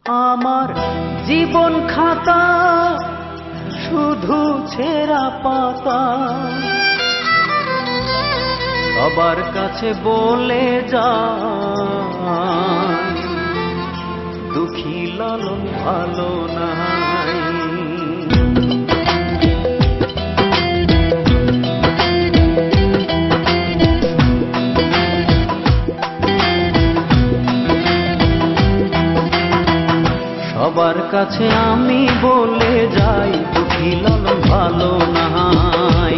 আমার জীবন খাতা শুধু ছেঁড়া পাতা, সবার কাছে বলে যায় দুঃখী লালন ভালো নাই। সবার কাছে আমি বলে যাই দুঃখী লালন ভালো নাই।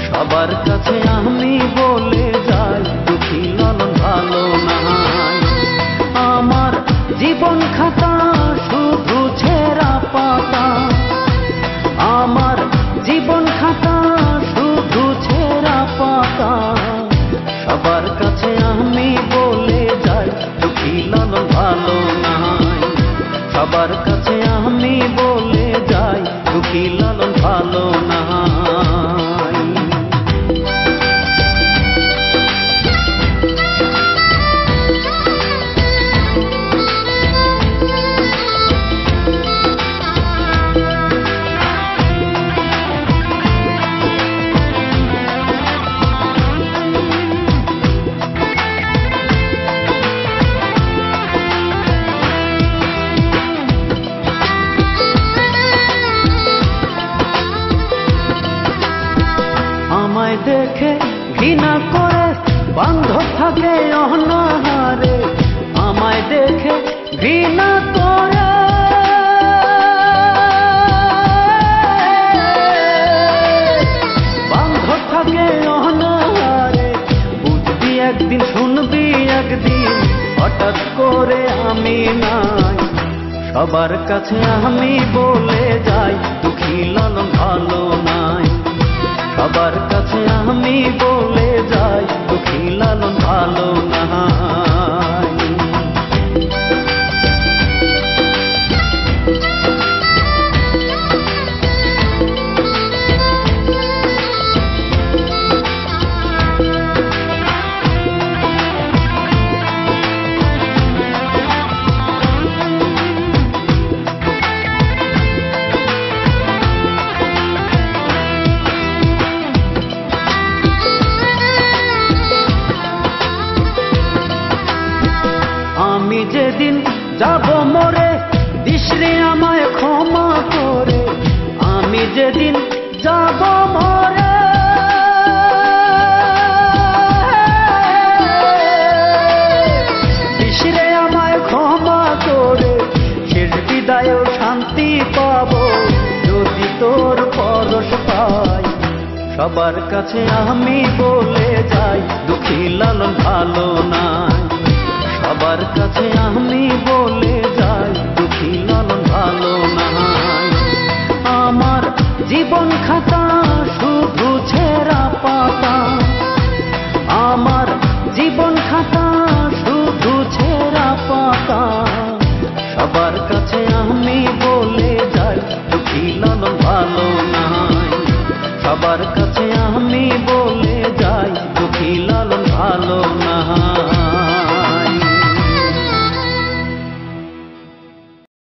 সবার কাছে আমি বলে যাই দুঃখী লালন ভালো নাই। আমার জীবন খাতা শুধু ছেঁড়া পাতা, আমার জীবন খাতা শুধু ছেঁড়া পাতা, সবার কাছে আমি বলে যাই দুঃখী লালন ভালো নাই। সবার কাছে আমি বলে যাই দুঃখী লালন ভালো নাই। আমায় দেখে ঘৃণা করে বান্ধব থাকে অনাহারে, আমায় দেখে ঘৃণা করে বান্ধব থাকে অনাহারে। বুঝবি একদিন শুনবি একদিন হঠাৎ করে আমি নাই। সবার কাছে আমি বলে যাই দুঃখী লালন ভালো নাই। সবার কাছে আমি বলে যাই দুঃখী লালন ভালো নাই। আমি যেদিন যাব মরে দিশরে আমায় ক্ষমা করে, আমি যেদিন যাব মরে দিশরে আমায় ক্ষমা করে, শেষ বিদায়েও শান্তি পাবো যদি তোর পরশ পাই। সবার কাছে আমি বলে যাই দুঃখী লালন ভালো নাই। সবার কাছে আমি বলে যাই দুঃখী লালন ভালো নাই। আমার জীবন খাতা শুধু ছেঁড়া পাতা, আমার জীবন খাতা শুধু ছেঁড়া পাতা, সবার কাছে আমি বলে যাই দুঃখী লালন ভালো নাই। সবার কাছে আমি বলে যাই দুঃখী লালন ভালো নাই।